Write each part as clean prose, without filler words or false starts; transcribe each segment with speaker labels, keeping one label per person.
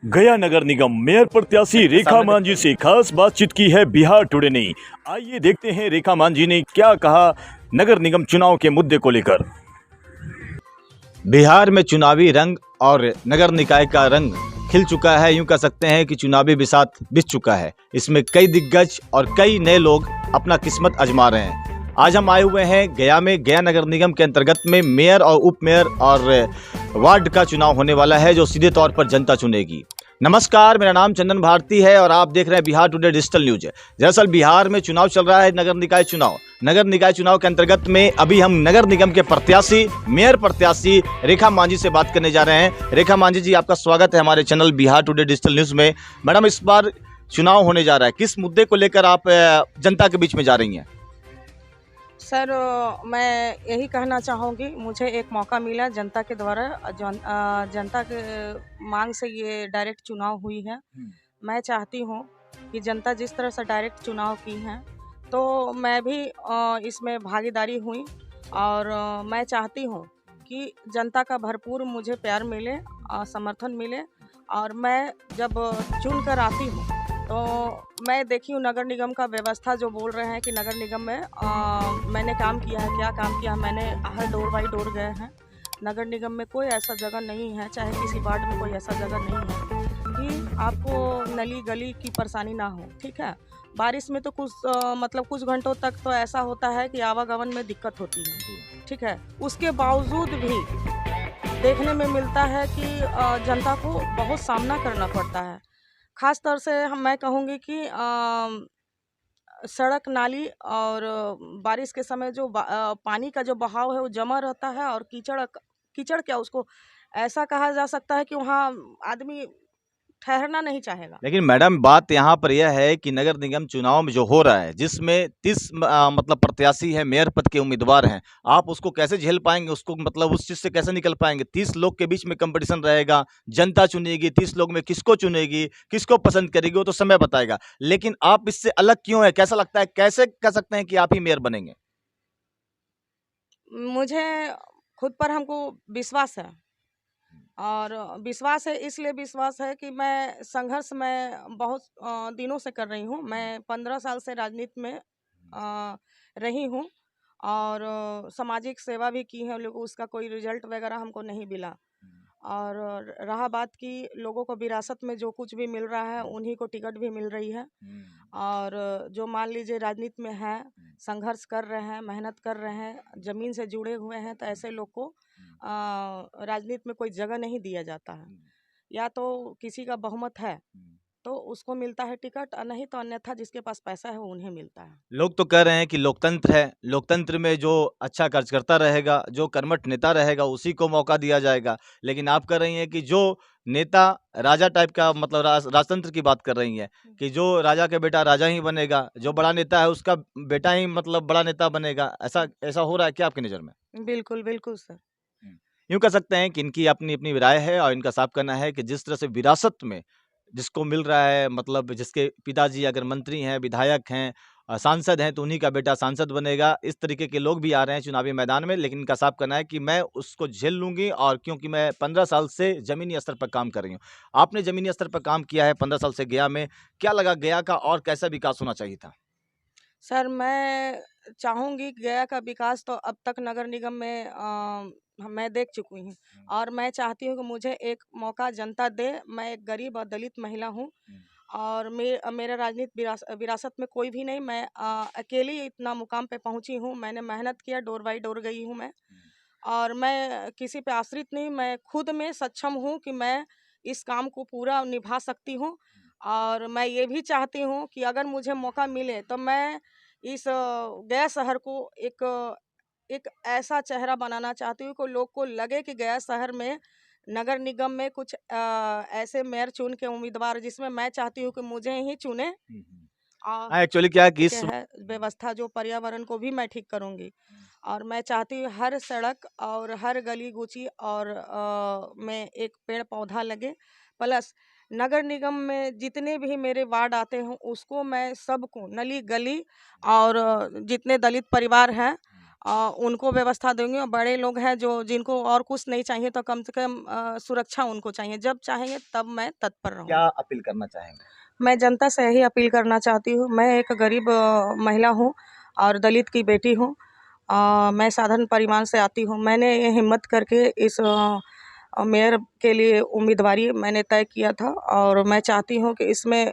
Speaker 1: गया नगर निगम मेयर प्रत्याशी रेखा मांझी से खास बातचीत की है बिहार टुडे ने। आइए देखते हैं रेखा मांझी ने क्या कहा नगर निगम चुनाव के मुद्दे को लेकर।
Speaker 2: बिहार में चुनावी रंग और नगर निकाय का रंग खिल चुका है। यूं कह सकते हैं कि चुनावी बिसात बिछ चुका है। इसमें कई दिग्गज और कई नए लोग अपना किस्मत आजमा रहे हैं। आज हम आए हुए हैं गया में। गया नगर निगम के अंतर्गत में मेयर और उप मेयर और वार्ड का चुनाव होने वाला है, जो सीधे तौर पर जनता चुनेगी। नमस्कार, मेरा नाम चंदन भारती है और आप देख रहे हैं बिहार टुडे डिजिटल न्यूज। दरअसल बिहार में चुनाव चल रहा है, नगर निकाय चुनाव। नगर निकाय चुनाव के अंतर्गत में अभी हम नगर निगम के प्रत्याशी, मेयर प्रत्याशी रेखा मांझी से बात करने जा रहे हैं। रेखा मांझी जी, आपका स्वागत है हमारे channel Bihar today digital news में। मैडम, इस बार चुनाव होने जा रहा है, किस मुद्दे को लेकर आप जनता के बीच में जा रही हैं?
Speaker 3: सर, मैं यही कहना चाहूँगी, मुझे एक मौका मिला जनता के द्वारा, जनता के मांग से ये डायरेक्ट चुनाव हुई है। मैं चाहती हूँ कि जनता जिस तरह से डायरेक्ट चुनाव की है, तो मैं भी इसमें भागीदारी हुई और मैं चाहती हूँ कि जनता का भरपूर मुझे प्यार मिले, समर्थन मिले। और मैं जब चुन कर आती हूँ तो मैं देखी हूँ नगर निगम का व्यवस्था, जो बोल रहे हैं कि नगर निगम में मैंने काम किया है, क्या काम किया है। मैंने हर डोर बाई डोर गए हैं। नगर निगम में कोई ऐसा जगह नहीं है, चाहे किसी वार्ड में कोई ऐसा जगह नहीं है कि आपको नली गली की परेशानी ना हो। ठीक है, बारिश में तो कुछ घंटों तक तो ऐसा होता है कि आवागमन में दिक्कत होती है। ठीक है, उसके बावजूद भी देखने में मिलता है कि जनता को बहुत सामना करना पड़ता है। ख़ास तौर से मैं कहूँगी कि सड़क, नाली और बारिश के समय जो पानी का जो बहाव है वो जमा रहता है, और कीचड़ क्या, उसको ऐसा कहा जा सकता है कि वहाँ आदमी ठहरना नहीं चाहेगा।
Speaker 2: लेकिन मैडम, बात यहाँ पर यह है कि नगर निगम चुनाव में जो हो रहा है, जिसमें 30 मतलब प्रत्याशी है, मेयर पद के उम्मीदवार हैं, आप उसको कैसे झेल पाएंगे? उसको मतलब उस चीज से कैसे निकल पाएंगे? 30 लोग के बीच में कंपटीशन रहेगा, जनता चुनेगी, 30 लोग में किसको चुनेगी, किसको पसंद करेगी, वो तो समय बताएगा। लेकिन आप इससे अलग क्यों है? कैसा लगता है, कैसे कह सकते हैं कि आप ही मेयर बनेंगे?
Speaker 3: मुझे खुद पर हमको विश्वास है, और विश्वास है, इसलिए विश्वास है कि मैं संघर्ष में बहुत दिनों से कर रही हूँ। मैं 15 साल से राजनीति में रही हूँ और सामाजिक सेवा भी की है। लोगों, उसका कोई रिजल्ट वगैरह हमको नहीं मिला। और रहा बात कि लोगों को विरासत में जो कुछ भी मिल रहा है, उन्हीं को टिकट भी मिल रही है। और जो मान लीजिए राजनीति में है, संघर्ष कर रहे हैं, मेहनत कर रहे हैं, ज़मीन से जुड़े हुए हैं, तो ऐसे लोग को राजनीति में कोई जगह नहीं दिया जाता है। या तो किसी का बहुमत है तो उसको मिलता है टिकट, और नहीं तो अन्यथा जिसके पास पैसा है वो उन्हें मिलता है।
Speaker 2: लोग तो कह रहे हैं कि लोकतंत्र है, लोकतंत्र में जो अच्छा कार्यकर्ता रहेगा, जो कर्मठ नेता रहेगा, उसी को मौका दिया जाएगा। लेकिन आप कह रही हैं कि जो नेता राजा टाइप का, मतलब राजतंत्र की बात कर रही हैं कि जो राजा के बेटा राजा ही बनेगा, जो बड़ा नेता है उसका बेटा ही मतलब बड़ा नेता बनेगा। ऐसा ऐसा हो रहा है क्या आपकी नज़र में?
Speaker 3: बिल्कुल बिल्कुल सर।
Speaker 2: यूँ कह सकते हैं कि इनकी अपनी-अपनी राय है और इनका साफ कहना है कि जिस तरह से विरासत में जिसको मिल रहा है, मतलब जिसके पिताजी अगर मंत्री हैं, विधायक हैं, सांसद हैं, तो उन्हीं का बेटा सांसद बनेगा। इस तरीके के लोग भी आ रहे हैं चुनावी मैदान में, लेकिन इनका साफ कहना है कि मैं उसको झेल लूँगी, और क्योंकि मैं 15 साल से ज़मीनी स्तर पर काम कर रही हूँ। आपने ज़मीनी स्तर पर काम किया है 15 साल से गया में, क्या लगा गया का और कैसा विकास होना चाहिए था?
Speaker 3: सर, मैं चाहूँगी गया का विकास तो अब तक नगर निगम में मैं देख चुकी हूँ, और मैं चाहती हूँ कि मुझे एक मौका जनता दे। मैं एक गरीब और दलित महिला हूँ, और मेरा राजनीति विरासत में कोई भी नहीं। मैं अकेली इतना मुकाम पे पहुँची हूँ। मैंने मेहनत किया, डोर बाई डोर गई हूँ मैं, और मैं किसी पे आश्रित नहीं। मैं खुद में सक्षम हूँ कि मैं इस काम को पूरा निभा सकती हूँ। और मैं ये भी चाहती हूँ कि अगर मुझे मौका मिले तो मैं इस गया शहर को एक ऐसा चेहरा बनाना चाहती हूँ कि लोग को लगे कि गया शहर में नगर निगम में कुछ ऐसे मेयर चुन के उम्मीदवार, जिसमें मैं चाहती हूँ कि मुझे ही चुने। और
Speaker 2: हाँ, एक्चुअली क्या है कि
Speaker 3: ठीक
Speaker 2: इस
Speaker 3: है, व्यवस्था जो पर्यावरण को भी मैं ठीक करूँगी। और मैं चाहती हूँ हर सड़क और हर गली कूची और में एक पेड़ पौधा लगे। प्लस नगर निगम में जितने भी मेरे वार्ड आते हैं, उसको मैं सबको नली गली और जितने दलित परिवार हैं उनको व्यवस्था दूंगी। और बड़े लोग हैं जो जिनको और कुछ नहीं चाहिए तो कम से कम सुरक्षा उनको चाहिए, जब चाहेंगे तब मैं तत्पर रहूँगी।
Speaker 2: क्या अपील करना चाहेंगे?
Speaker 3: मैं जनता से यही अपील करना चाहती हूँ। मैं एक गरीब महिला हूँ और दलित की बेटी हूँ। मैं साधारण परिवार से आती हूँ। मैंने ये हिम्मत करके इस मेयर के लिए उम्मीदवारी मैंने तय किया था और मैं चाहती हूँ कि इसमें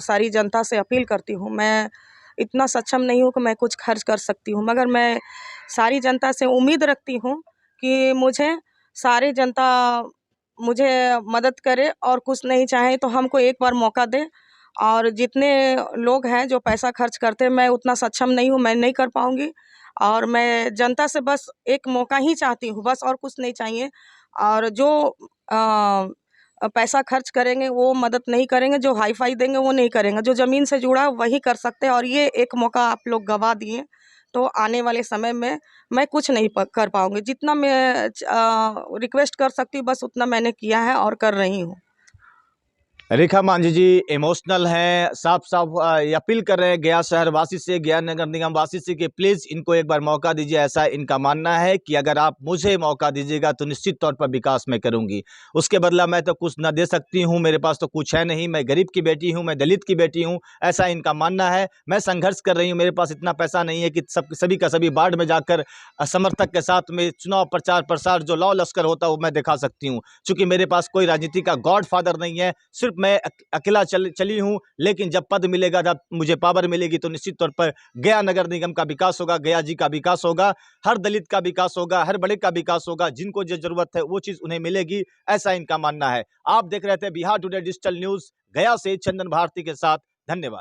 Speaker 3: सारी जनता से अपील करती हूँ। मैं इतना सक्षम नहीं हूँ कि मैं कुछ खर्च कर सकती हूँ, मगर मैं सारी जनता से उम्मीद रखती हूँ कि मुझे सारी जनता मुझे मदद करे और कुछ नहीं चाहे तो हमको एक बार मौका दे। और जितने लोग हैं जो पैसा खर्च करते हैं, मैं उतना सक्षम नहीं हूँ, मैं नहीं कर पाऊँगी। और मैं जनता से बस एक मौका ही चाहती हूँ, बस और कुछ नहीं चाहिए। और जो पैसा खर्च करेंगे वो मदद नहीं करेंगे, जो हाई-फाई देंगे वो नहीं करेंगे, जो ज़मीन से जुड़ा है वही कर सकते हैं। और ये एक मौका आप लोग गँवा दिए, तो आने वाले समय में मैं कुछ नहीं कर पाऊँगी। जितना मैं रिक्वेस्ट कर सकती हूँ बस उतना मैंने किया है और कर रही हूँ।
Speaker 2: रेखा मांझी जी इमोशनल हैं, साफ साफ ये अपील कर रहे हैं गया शहर वासी से, गया नगर निगम वासी से कि प्लीज़ इनको एक बार मौका दीजिए। ऐसा इनका मानना है कि अगर आप मुझे मौका दीजिएगा तो निश्चित तौर पर विकास मैं करूंगी, उसके बदला मैं तो कुछ ना दे सकती हूं, मेरे पास तो कुछ है नहीं, मैं गरीब की बेटी हूं, मैं दलित की बेटी हूं, ऐसा इनका मानना है। मैं संघर्ष कर रही हूँ, मेरे पास इतना पैसा नहीं है कि सभी का सभी बाढ़ में जाकर समर्थक के साथ में चुनाव प्रचार प्रसार जो लौ लश्कर होता है वो मैं दिखा सकती हूँ। चूंकि मेरे पास कोई राजनीति का गॉड फादर नहीं है, सिर्फ मैं अकेला चली हूं। लेकिन जब पद मिलेगा, जब मुझे पावर मिलेगी तो निश्चित तौर पर गया नगर निगम का विकास होगा, गया जी का विकास होगा, हर दलित का विकास होगा, हर बड़े का विकास होगा, जिनको जो जरूरत है वो चीज उन्हें मिलेगी, ऐसा इनका मानना है। आप देख रहे थे बिहार टुडे डिजिटल न्यूज, गया से चंदन भारती के साथ। धन्यवाद।